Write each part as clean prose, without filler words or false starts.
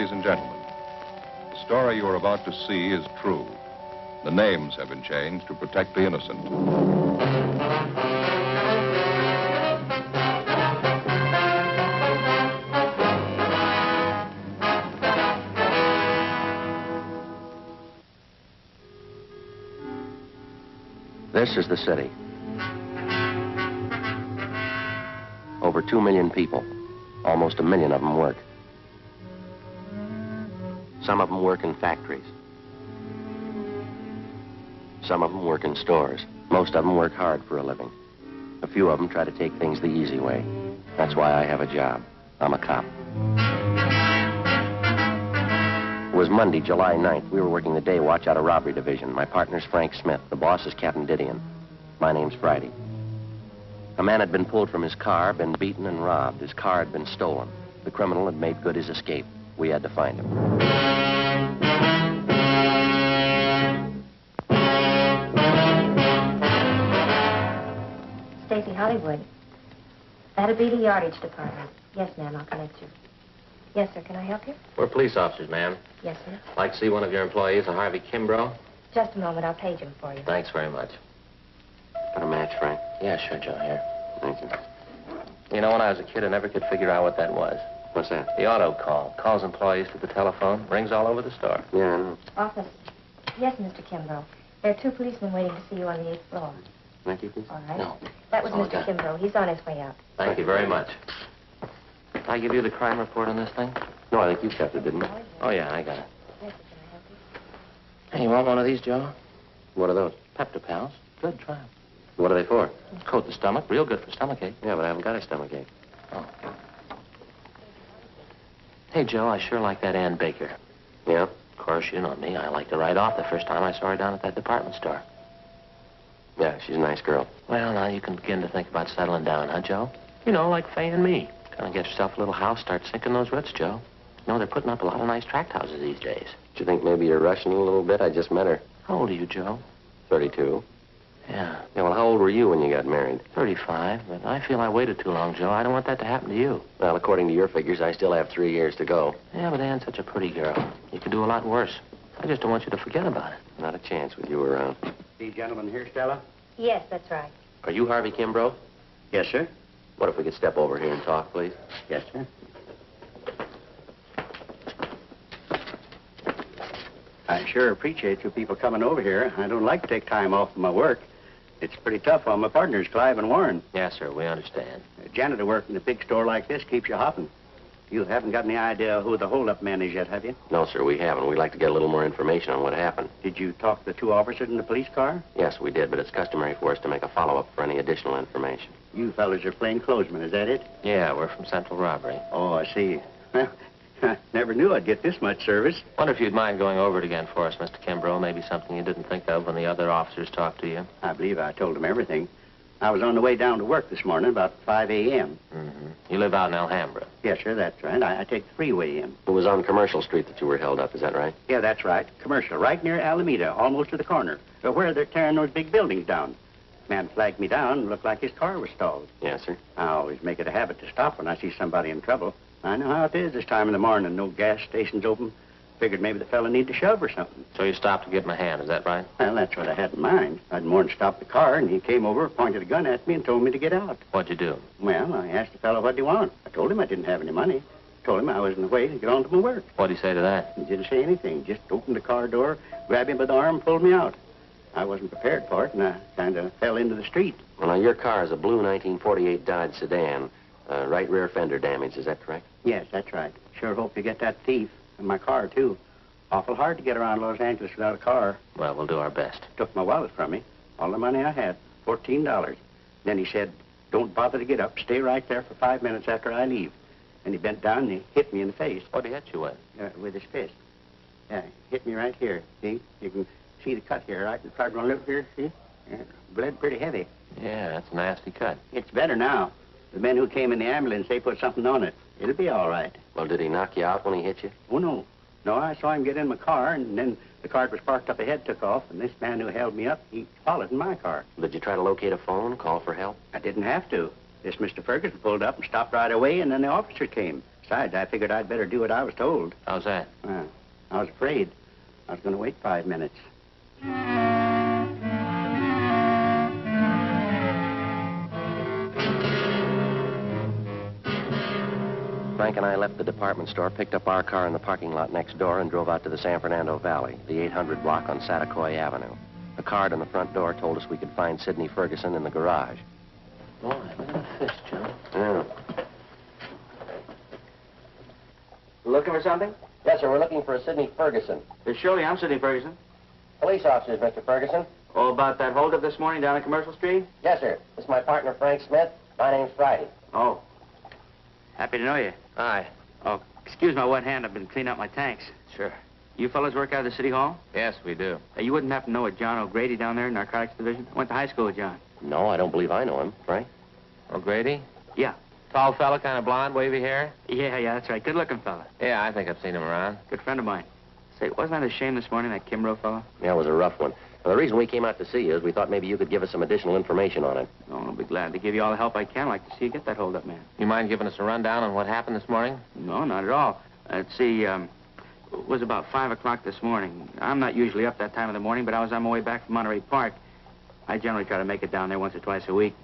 Ladies and gentlemen, the story you are about to see is true. The names have been changed to protect the innocent. This is the city. Over 2 million people. Almost 1 million of them work. Some of them work in factories. Some of them work in stores. Most of them work hard for a living. A few of them try to take things the easy way. That's why I have a job. I'm a cop. It was Monday, July 9th. We were working the day watch out of robbery division. My partner's Frank Smith. The boss is Captain Didion. My name's Friday. A man had been pulled from his car, been beaten and robbed. His car had been stolen. The criminal had made good his escape. We had to find him. Stacy Hollywood. That'll be the yardage department. Yes, ma'am, I'll connect you. Yes, sir, can I help you? We're police officers, ma'am. Yes, sir. Like to see one of your employees, a Harvey Kimbrough. Just a moment, I'll page him for you. Thanks very much. Got a match, Frank? Yeah, sure, Joe, here. Thank you. You know, when I was a kid, I never could figure out what that was. What's that? The auto call. Calls employees to the telephone. Rings all over the store. Yeah, I know. Office. Yes, Mr. Kimbrough. There are 2 policemen waiting to see you on the 8th floor. Thank you, please. All right. No. That was Oh, Mr. Kimbrough. He's on his way out. Thank you very much. Did I give you the crime report on this thing? No, I think you kept it, didn't you? Oh, yeah, I got it. Yes, sir, can I help you? Hey, you want one of these, Joe? What are those? Pepto-Pals. Good, try 'em. What are they for? Coat the stomach. Real good for stomachache. Yeah, but I haven't got a stomachache. Oh. Hey, Joe, I sure like that Ann Baker. Yeah? Of course, you know me. I liked her right off the first time I saw her down at that department store. Yeah, she's a nice girl. Well, now you can begin to think about settling down, huh, Joe? You know, like Fay and me. Gonna get yourself a little house, start sinking those roots, Joe. You know, they're putting up a lot of nice tract houses these days. Do you think maybe you're rushing a little bit? I just met her. How old are you, Joe? 32. Yeah, Yeah, well, how old were you when you got married? 35, but I feel I waited too long, Joe. I don't want that to happen to you. Well, according to your figures, I still have 3 years to go. Yeah, but Ann's such a pretty girl. You could do a lot worse. I just don't want you to forget about it. Not a chance with you around. The gentleman here, Stella? Yes, that's right. Are you Harvey Kimbrough? Yes, sir. What if we could step over here and talk, please? Yes, sir. I sure appreciate you people coming over here. I don't like to take time off from my work. It's pretty tough on my partners, Clive and Warren. Yes, sir, we understand. Janitor work in a big store like this keeps you hopping. You haven't got any idea who the hold-up man is yet, have you? No, sir, we haven't. We'd like to get a little more information on what happened. Did you talk to the 2 officers in the police car? Yes, we did, but it's customary for us to make a follow-up for any additional information. You fellas are plainclothesmen, is that it? Yeah, we're from Central Robbery. Oh, I see. Well, I never knew I'd get this much service. Wonder if you'd mind going over it again for us, Mr. Kimbrough. Maybe something you didn't think of when the other officers talked to you. I believe I told them everything. I was on the way down to work this morning about 5 a.m. Mm-hmm. You live out in Alhambra. Yes, sir, that's right. I take the freeway in. It was on Commercial Street that you were held up, is that right? Yeah, that's right. Commercial, right near Alameda, almost to the corner. Where they're tearing those big buildings down. Man flagged me down. Looked like his car was stalled. Yes, sir. I always make it a habit to stop when I see somebody in trouble. I know how it is this time in the morning. No gas stations open. Figured maybe the fella needed a shove or something. So you stopped to give him a hand, is that right? Well, that's what I had in mind. I'd more than stop the car, and he came over, pointed a gun at me, and told me to get out. What'd you do? Well, I asked the fellow what he wanted. I told him I didn't have any money. Told him I was in the way to get on to my work. What'd he say to that? He didn't say anything. Just opened the car door, grabbed him by the arm, and pulled me out. I wasn't prepared for it, and I kind of fell into the street. Well, now, your car is a blue 1948 Dodge sedan. Right rear fender damage, is that correct? Yes, that's right. Sure hope you get that thief in my car, too. Awful hard to get around Los Angeles without a car. Well, we'll do our best. Took my wallet from me. All the money I had, $14. Then he said, don't bother to get up. Stay right there for 5 minutes after I leave. And he bent down and he hit me in the face. What'd he hit you with? With his fist. Yeah, hit me right here. See? You can see the cut here, right? Right on the lip here, see? Yeah, bled pretty heavy. Yeah, that's a nasty cut. It's better now. The men who came in the ambulance, they put something on it. It'll be all right. Well, did he knock you out when he hit you? Oh, no. No, I saw him get in my car, and then the car was parked up ahead, took off, and this man who held me up, he followed in my car. Did you try to locate a phone, call for help? I didn't have to. This Mr. Ferguson pulled up and stopped right away, and then the officer came. Besides, I figured I'd better do what I was told. How's that? I was afraid. I was going to wait 5 minutes. Frank and I left the department store, picked up our car in the parking lot next door, and drove out to the San Fernando Valley, the 800 block on Satakoy Avenue. The card on the front door told us we could find Sidney Ferguson in the garage. Boy, look at that fish, Joe. Yeah. Looking for something? Yes, sir. We're looking for a Sidney Ferguson. Surely, I'm Sidney Ferguson. Police officers, Mr. Ferguson. Oh, about that holdup this morning down on Commercial Street? Yes, sir. This is my partner, Frank Smith. My name's Friday. Oh. Happy to know you. Hi. Oh, excuse my wet hand. I've been cleaning out my tanks. Sure. You fellas work out of the City Hall? Yes, we do. You wouldn't happen to know a John O'Grady down there in Narcotics Division? I went to high school with John. No, I don't believe I know him. Frank? O'Grady? Yeah. Tall fella, kind of blonde, wavy hair? Yeah, that's right. Good-looking fella. Yeah, I think I've seen him around. Good friend of mine. Say, wasn't that a shame this morning, that Kimbrough fella? Yeah, it was a rough one. Well, the reason we came out to see you is we thought maybe you could give us some additional information on it. Oh, I'll be glad to give you all the help I can. I'd like to see you get that holdup man. You mind giving us a rundown on what happened this morning? No, not at all. Let's see, it was about 5 o'clock this morning. I'm not usually up that time of the morning, but I was on my way back from Monterey Park. I generally try to make it down there once or twice a week.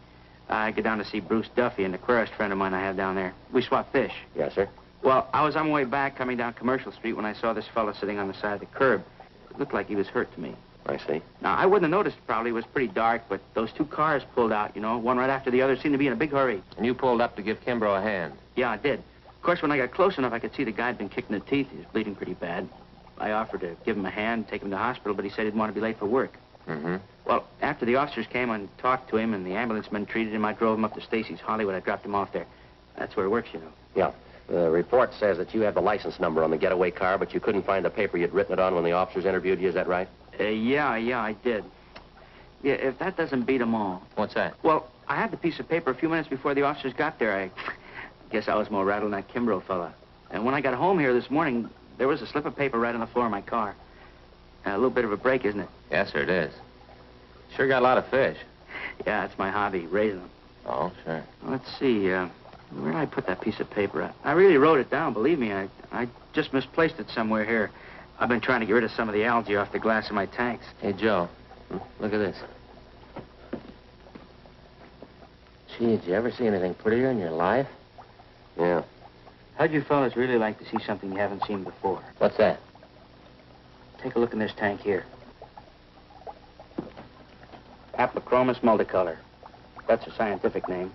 I get down to see Bruce Duffy, an aquarist friend of mine I have down there. We swap fish. Yes, sir. Well, I was on my way back coming down Commercial Street when I saw this fellow sitting on the side of the curb. It looked like he was hurt to me. I see. Now, I wouldn't have noticed probably. It was pretty dark, but those two cars pulled out, one right after the other, seemed to be in a big hurry. And you pulled up to give Kimbrough a hand? Yeah, I did. Of course, when I got close enough, I could see the guy had been kicked in the teeth. He was bleeding pretty bad. I offered to give him a hand, take him to the hospital, but he said he didn't want to be late for work. Mm-hmm. Well, after the officers came and talked to him and the ambulance men treated him, I drove him up to Stacy's Hollywood. I dropped him off there. That's where it works, Yeah. The report says that you have the license number on the getaway car, but you couldn't find the paper you'd written it on when the officers interviewed you. Is that right? Yeah, I did. Yeah, if that doesn't beat them all. What's that? Well, I had the piece of paper a few minutes before the officers got there. I guess I was more rattled than that Kimbrough fella. And when I got home here this morning, there was a slip of paper right on the floor of my car. A little bit of a break, isn't it? Yes, sir, it is. Sure got a lot of fish. Yeah, it's my hobby, raising them. Oh, sure. Let's see, where did I put that piece of paper? I really wrote it down, believe me. I just misplaced it somewhere here. I've been trying to get rid of some of the algae off the glass in my tanks. Hey, Joe, look at this. Gee, did you ever see anything prettier in your life? Yeah. How'd you fellas really like to see something you haven't seen before? What's that? Take a look in this tank here. Aplochromis multicolor. That's a scientific name.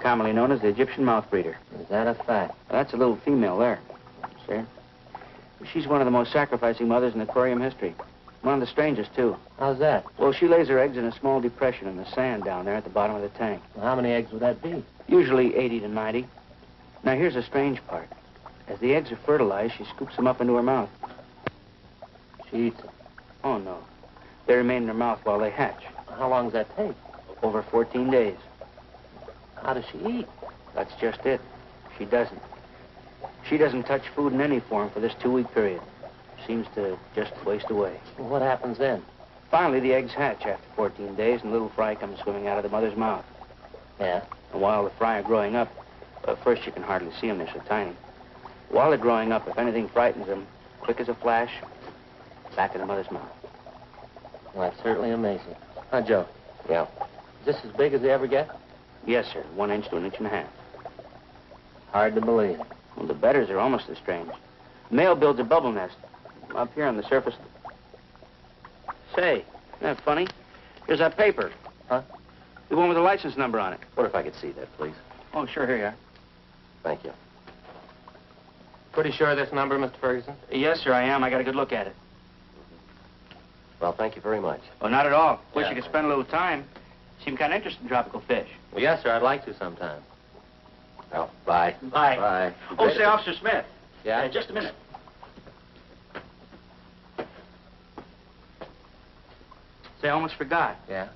Commonly known as the Egyptian mouth breeder. Is that a fact? That's a little female there. See? She's one of the most sacrificing mothers in aquarium history. One of the strangest, too. How's that? Well, she lays her eggs in a small depression in the sand down there at the bottom of the tank. Well, how many eggs would that be? Usually 80 to 90. Now, here's the strange part. As the eggs are fertilized, she scoops them up into her mouth. She eats them. Oh, no. They remain in her mouth while they hatch. How long does that take? Over 14 days. How does she eat? That's just it. She doesn't. She doesn't touch food in any form for this 2-week period. Seems to just waste away. Well, what happens then? Finally, the eggs hatch after 14 days, and little fry comes swimming out of the mother's mouth. Yeah? And while the fry are growing up, first you can hardly see them, they're so tiny. While they're growing up, if anything frightens them, quick as a flash, back in the mother's mouth. Well, that's certainly amazing. Huh, Joe? Yeah. Is this as big as they ever get? Yes, sir. 1 inch to 1.5 inches. Hard to believe. Well, the betters are almost as strange. Male builds a bubble nest up here on the surface. Say, isn't that funny? Here's that paper. Huh? The one with the license number on it. What if I could see that, please? Oh, sure, here you are. Thank you. Pretty sure of this number, Mr. Ferguson? Yes, sir, I am. I got a good look at it. Well, thank you very much. Oh, not at all. Wish Yeah. you could spend a little time. Seem kind of interested in tropical fish. Well, yes, sir, I'd like to sometime. Well, bye. Bye. Bye. Oh, say, Officer Smith. Yeah? Just a minute. Say, I almost forgot. Yeah?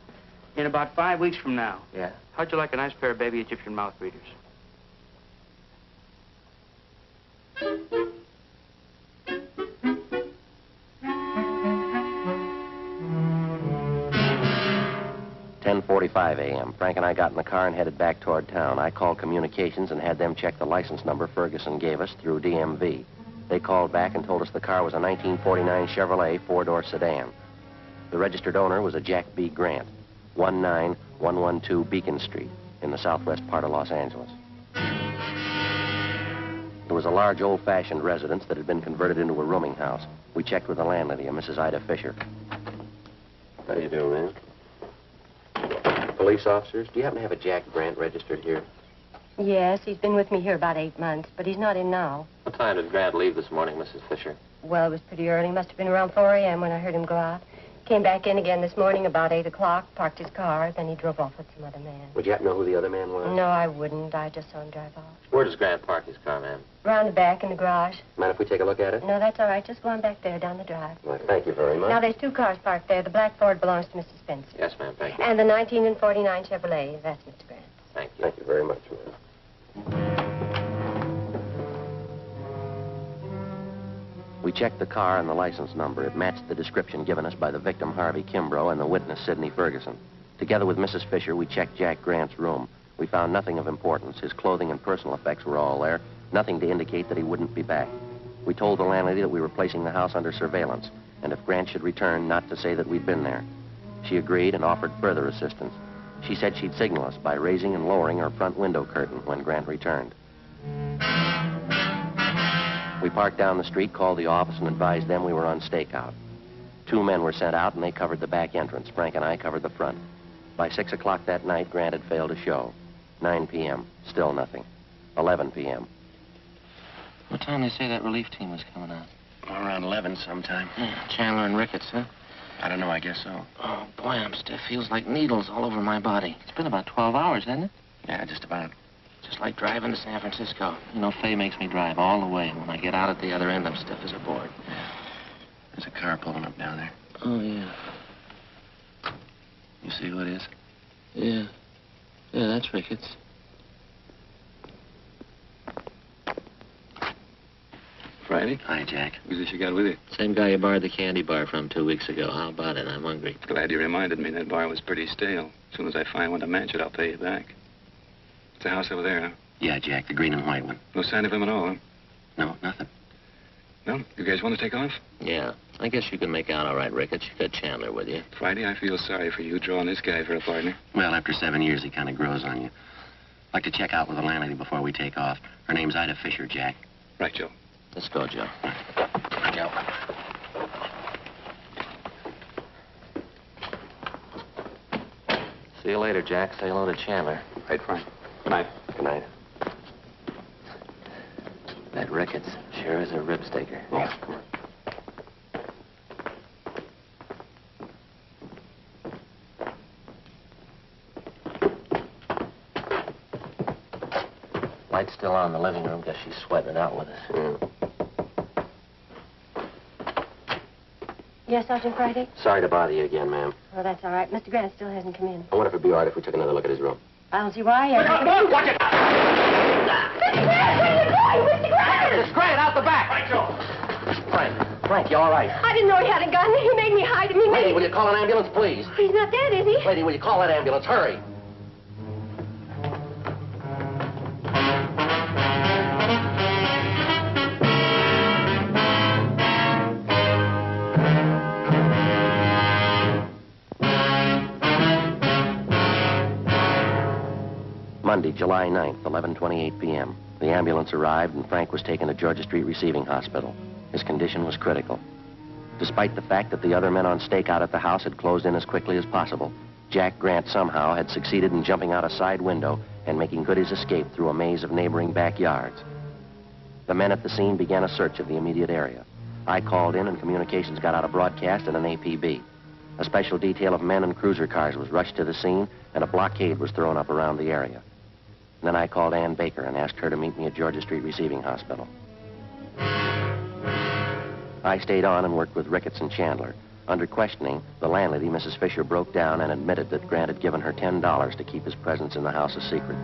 In about 5 weeks from now, Yeah? how'd you like a nice pair of baby Egyptian mouth breeders? 10:45 a.m. Frank and I got in the car and headed back toward town. I called communications and had them check the license number Ferguson gave us through DMV. They called back and told us the car was a 1949 Chevrolet four-door sedan. The registered owner was a Jack B. Grant, 19112 Beacon Street in the southwest part of Los Angeles. It was a large, old-fashioned residence that had been converted into a rooming house. We checked with the landlady, a Mrs. Ida Fisher. How do you do, man? Police officers, do you happen to have a Jack Grant registered here? Yes, he's been with me here about 8 months, but he's not in now. What time did Grant leave this morning, Mrs. Fisher? Well, it was pretty early. Must have been around 4 a.m. when I heard him go out. Came back in again this morning about 8 o'clock, parked his car, then he drove off with some other man. Would you happen to know who the other man was? No, I wouldn't. I just saw him drive off. Where does Grant park his car, ma'am? Around the back in the garage. Mind if we take a look at it? No, that's all right. Just go on back there down the drive. Well, thank you very much. Now, there's 2 cars parked there. The black Ford belongs to Mr. Spencer. Yes, ma'am, thank you. And the 1949 Chevrolet, that's Mr. Grant. Thank you. Thank you very much, ma'am. We checked the car and the license number. It matched the description given us by the victim, Harvey Kimbrough, and the witness, Sidney Ferguson. Together with Mrs. Fisher, we checked Jack Grant's room. We found nothing of importance. His clothing and personal effects were all there, nothing to indicate that he wouldn't be back. We told the landlady that we were placing the house under surveillance, and if Grant should return, not to say that we'd been there. She agreed and offered further assistance. She said she'd signal us by raising and lowering her front window curtain when Grant returned. We parked down the street, called the office, and advised them we were on stakeout. 2 men were sent out, and they covered the back entrance. Frank and I covered the front. By 6 o'clock that night, Grant had failed to show. 9 p.m., still nothing. 11 p.m. What time did they say that relief team was coming out? Around 11 sometime. Yeah, Chandler and Ricketts, huh? I don't know, I guess so. Oh, boy, I'm stiff. Feels like needles all over my body. It's been about 12 hours, hasn't it? Yeah, just about. Just like driving to San Francisco. You know, Fay makes me drive all the way. When I get out at the other end, I'm stiff as a board. There's a car pulling up down there. Oh, yeah. You see who it is? Yeah. Yeah, that's Ricketts. Friday? Hi, Jack. Who's this you got with you? Same guy you borrowed the candy bar from 2 weeks ago. How about it? I'm hungry. Glad you reminded me. That bar was pretty stale. As soon as I find one to match it, I'll pay you back. It's the house over there, huh? Yeah, Jack, the green and white one. No sign of him at all, huh? No, nothing. No? You guys want to take off? Yeah. I guess you can make out all right, Ricketts. You got Chandler with you. Friday, I feel sorry for you drawing this guy for a partner. Well, after 7 years, he kind of grows on you. I'd like to check out with the landlady before we take off. Her name's Ida Fisher, Jack. Right, Joe. Let's go, Joe. Joe. See you later, Jack. Say hello to Chandler. Right, Frank. Good night. Good night. That Ricketts sure is a ripstaker. Yeah. Light's still on in the living room. Guess she's sweating it out with us. Mm. Yes, Sergeant Friday? Sorry to bother you again, ma'am. Oh, that's all right. Mr. Grant still hasn't come in. I wonder if it'd be all right if we took another look at his room. I don't see why. Watch it! Mr. Grant, where are you going? Mr. Grant! Miss Grant, out the back! Right, Joe. Frank, you all right? I didn't know he had a gun. He made me hide him. He Lady, made will you call an ambulance, please? He's not dead, is he? Lady, will you call that ambulance? Hurry. Monday, July 9th, 11:28 p.m. The ambulance arrived, and Frank was taken to Georgia Street Receiving Hospital. His condition was critical. Despite the fact that the other men on stakeout at the house had closed in as quickly as possible, Jack Grant somehow had succeeded in jumping out a side window and making good his escape through a maze of neighboring backyards. The men at the scene began a search of the immediate area. I called in, and communications got out a broadcast and an APB. A special detail of men and cruiser cars was rushed to the scene, and a blockade was thrown up around the area. Then I called Ann Baker and asked her to meet me at Georgia Street Receiving Hospital. I stayed on and worked with Ricketts and Chandler. Under questioning, the landlady, Mrs. Fisher, broke down and admitted that Grant had given her $10 to keep his presence in the house a secret.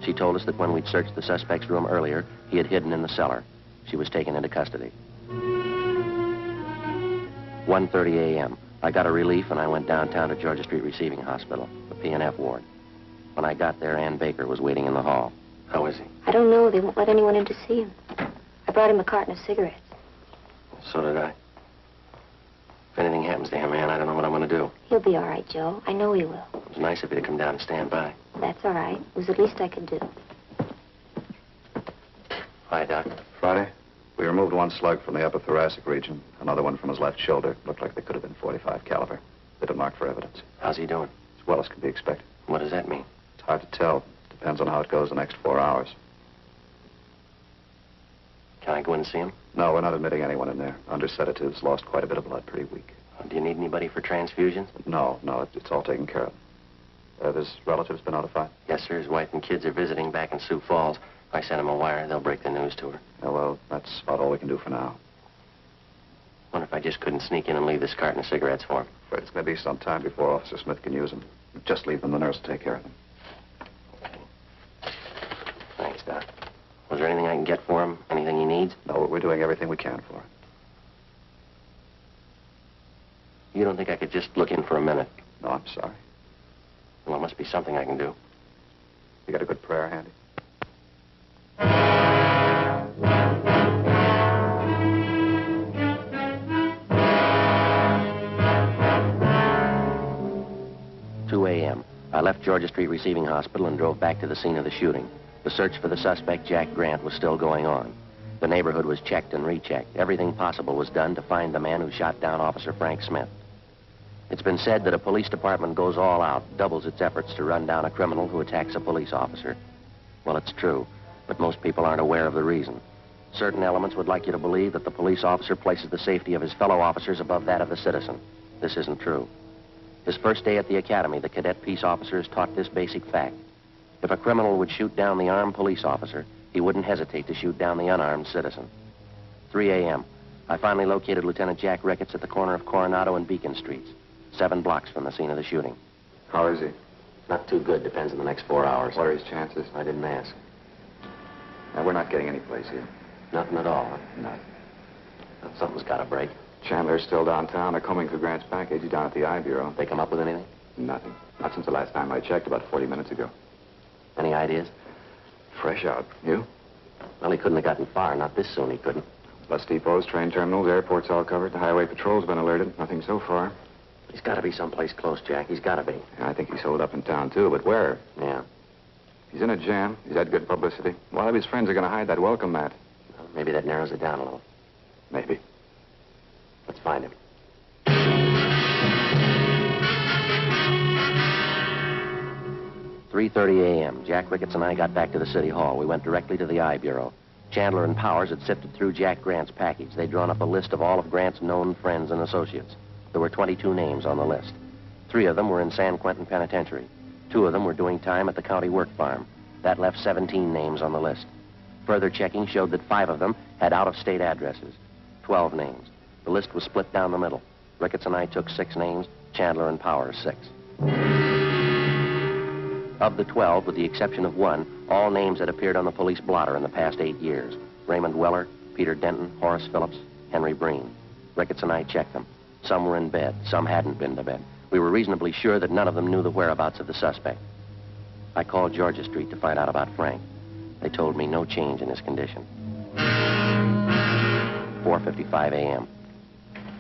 She told us that when we'd searched the suspect's room earlier, he had hidden in the cellar. She was taken into custody. 1:30 a.m. I got a relief and I went downtown to Georgia Street Receiving Hospital, the P&F ward. When I got there, Ann Baker was waiting in the hall. How is he? I don't know. They won't let anyone in to see him. I brought him a carton of cigarettes. So did I. If anything happens to him, Ann, I don't know what I'm going to do. He'll be all right, Joe. I know he will. It was nice of you to come down and stand by. That's all right. It was the least I could do. Hi, Doc. Friday, we removed one slug from the upper thoracic region, another one from his left shoulder. Looked like they could have been .45 caliber. They didn't mark for evidence. How's he doing? As well as could be expected. What does that mean? It's hard to tell. Depends on how it goes the next 4 hours. Can I go in and see him? No, we're not admitting anyone in there. Under sedatives, lost quite a bit of blood, pretty weak. Do you need anybody for transfusions? No, it's all taken care of. His relatives been notified? Yes, sir. His wife and kids are visiting back in Sioux Falls. I sent him a wire. They'll break the news to her. Yeah, well, that's about all we can do for now. Wonder if I just couldn't sneak in and leave this carton of cigarettes for him. But it's going to be some time before Officer Smith can use them. Just leave them. The nurse will take care of them. Thanks, Doc. Was there anything I can get for him? Anything he needs? No, we're doing everything we can for him. You don't think I could just look in for a minute? No, I'm sorry. Well, it must be something I can do. You got a good prayer handy? A.m. I left Georgia Street Receiving Hospital and drove back to the scene of the shooting. The search for the suspect, Jack Grant, was still going on. The neighborhood was checked and rechecked. Everything possible was done to find the man who shot down Officer Frank Smith. It's been said that a police department goes all out, doubles its efforts to run down a criminal who attacks a police officer. Well, it's true, but most people aren't aware of the reason. Certain elements would like you to believe that the police officer places the safety of his fellow officers above that of the citizen. This isn't true. His first day at the academy, the cadet peace officer is taught this basic fact. If a criminal would shoot down the armed police officer, he wouldn't hesitate to shoot down the unarmed citizen. 3 a.m. I finally located Lieutenant Jack Ricketts at the corner of Coronado and Beacon Streets, 7 blocks from the scene of the shooting. How is he? Not too good. Depends on the next 4 hours. What are his chances? I didn't ask. Now, we're not getting any place here. Nothing at all. None. Something's got to break. Chandler's still downtown. They're combing through Grant's package. He's down at the I Bureau. They come up with anything? Nothing. Not since the last time I checked, about 40 minutes ago. Any ideas? Fresh out. You? Well, he couldn't have gotten far. Not this soon, he couldn't. Bus depots, train terminals, airports all covered. The highway patrol's been alerted. Nothing so far. He's got to be someplace close, Jack. He's got to be. Yeah, I think he's holed up in town, too, but where? Yeah. He's in a jam. He's had good publicity. A lot of his friends are going to hide that welcome mat. Well, maybe that narrows it down a little. Maybe. Let's find him. 3:30 a.m. Jack Ricketts and I got back to the city hall. We went directly to the I Bureau. Chandler and Powers had sifted through Jack Grant's package. They'd drawn up a list of all of Grant's known friends and associates. There were 22 names on the list. 3 of them were in San Quentin Penitentiary. 2 of them were doing time at the county work farm. That left 17 names on the list. Further checking showed that 5 of them had out-of-state addresses. 12 names. The list was split down the middle. Ricketts and I took 6 names, Chandler and Powers 6. Of the 12, with the exception of 1, all names had appeared on the police blotter in the past 8 years. Raymond Weller, Peter Denton, Horace Phillips, Henry Breen. Ricketts and I checked them. Some were in bed, some hadn't been to bed. We were reasonably sure that none of them knew the whereabouts of the suspect. I called Georgia Street to find out about Frank. They told me no change in his condition. 4:55 a.m.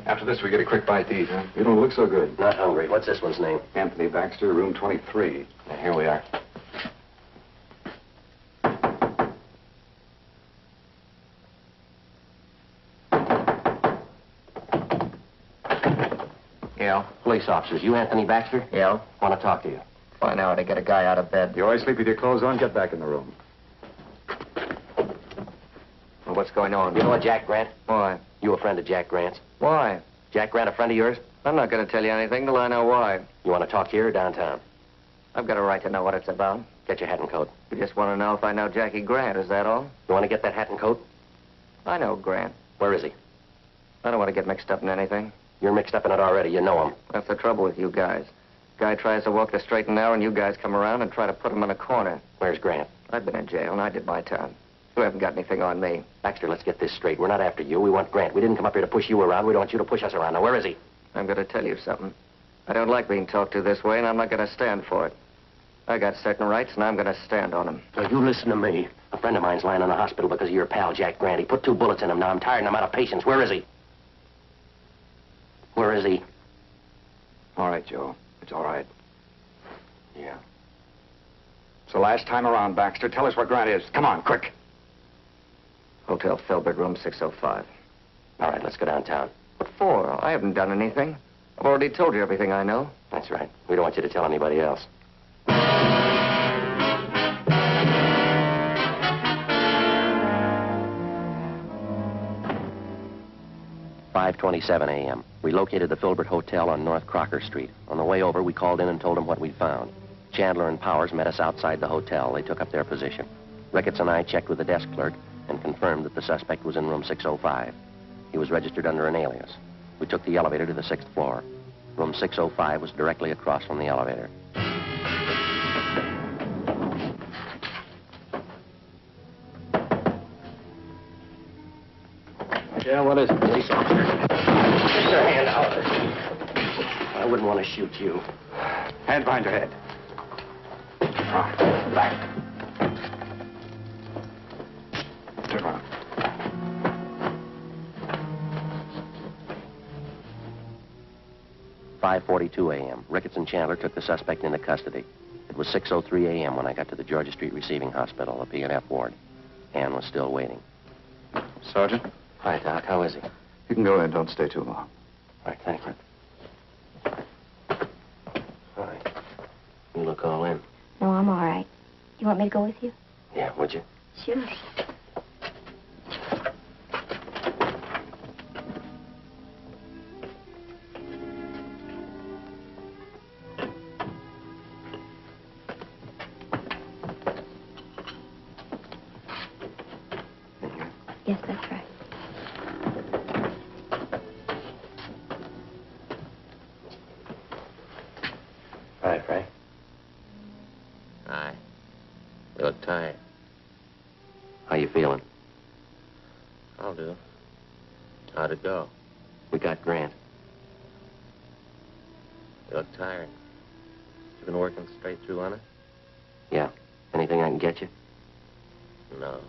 After this, we get a quick bite to eat, huh? You don't look so good. Not hungry. What's this one's name? Anthony Baxter, room 23. Now, here we are. Yeah? Police officers. You Anthony Baxter? Yeah? Want to talk to you. Find out how to get a guy out of bed. You always sleep with your clothes on? Get back in the room. Well, what's going on? You know a Jack Grant? Why? You a friend of Jack Grant's? Why? Jack Grant a friend of yours? I'm not going to tell you anything till I know why. You want to talk here or downtown? I've got a right to know what it's about. Get your hat and coat. You just want to know if I know Jackie Grant, is that all? You want to get that hat and coat? I know Grant. Where is he? I don't want to get mixed up in anything. You're mixed up in it already. You know him. That's the trouble with you guys. Guy tries to walk the straight and narrow, and you guys come around and try to put him in a corner. Where's Grant? I've been in jail, and I did my time. You haven't got anything on me. Baxter, let's get this straight. We're not after you. We want Grant. We didn't come up here to push you around. We don't want you to push us around. Now, where is he? I'm going to tell you something. I don't like being talked to this way, and I'm not going to stand for it. I got certain rights, and I'm going to stand on them. Now, you listen to me. A friend of mine's lying in the hospital because of your pal, Jack Grant. He put 2 bullets in him. Now I'm tired and I'm out of patience. Where is he? Where is he? All right, Joe. It's all right. Yeah. It's the last time around, Baxter. Tell us what Grant is. Come on, quick. Hotel Felberg, room 605. All right, let's go downtown. What for? I haven't done anything. I've already told you everything I know. That's right. We don't want you to tell anybody else. 5:27 a.m. We located the Filbert Hotel on North Crocker Street. On the way over, we called in and told them what we'd found. Chandler and Powers met us outside the hotel. They took up their position. Ricketts and I checked with the desk clerk and confirmed that the suspect was in room 605. He was registered under an alias. We took the elevator to the 6th floor. Room 605 was directly across from the elevator. Yeah, what is it, police officer? Get your hand out. I wouldn't want to shoot you. Hand behind your head. Back. Turn around. "5:42 a.m. Ricketts and Chandler took the suspect into custody. It was 6:03 a.m. when I got to the Georgia Street Receiving Hospital, the P&F ward. Ann was still waiting. Sergeant, Hi, Doc. How is he? you can go in. Don't stay too long. All right, thank you. All right. You look all in. No, I'm all right. You want me to go with you? Yeah, would you? Sure. Yes, that's right. Hi, Frank. Hi. You look tired. How you feeling? I'll do. How'd it go? We got Grant. You look tired. You been working straight through on it? Yeah. Anything I can get you? No.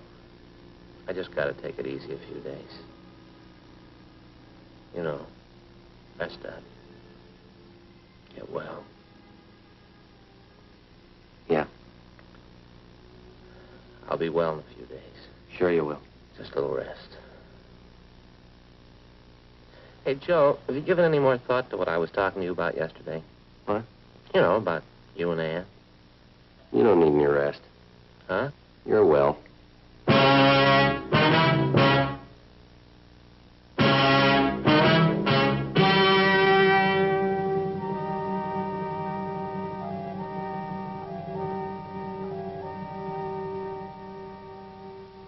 I just gotta take it easy a few days. You know, rest up. Get well. Yeah. I'll be well in a few days. Sure you will. Just a little rest. Hey, Joe, have you given any more thought to what I was talking to you about yesterday? What? You know, about you and Ann. You don't need any rest. Huh? You're well.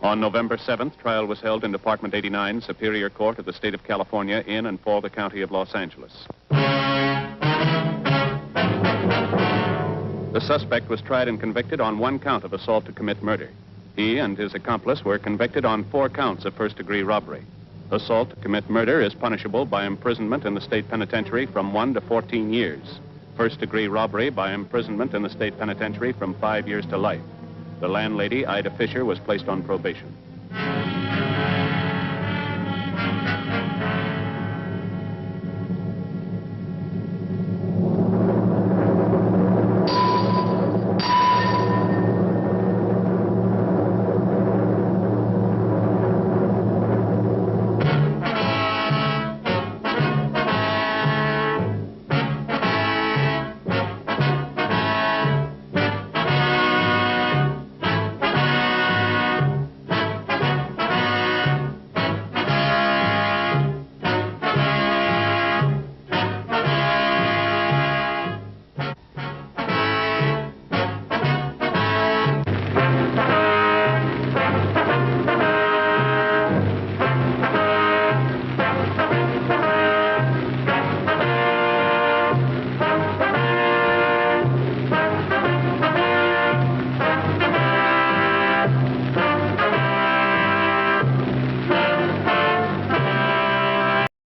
On November 7th, trial was held in Department 89, Superior Court of the State of California, in and for the County of Los Angeles. The suspect was tried and convicted on 1 count of assault to commit murder. He and his accomplice were convicted on 4 counts of first-degree robbery. Assault to commit murder is punishable by imprisonment in the state penitentiary from 1 to 14 years. First-degree robbery by imprisonment in the state penitentiary from 5 years to life. The landlady, Ida Fisher, was placed on probation.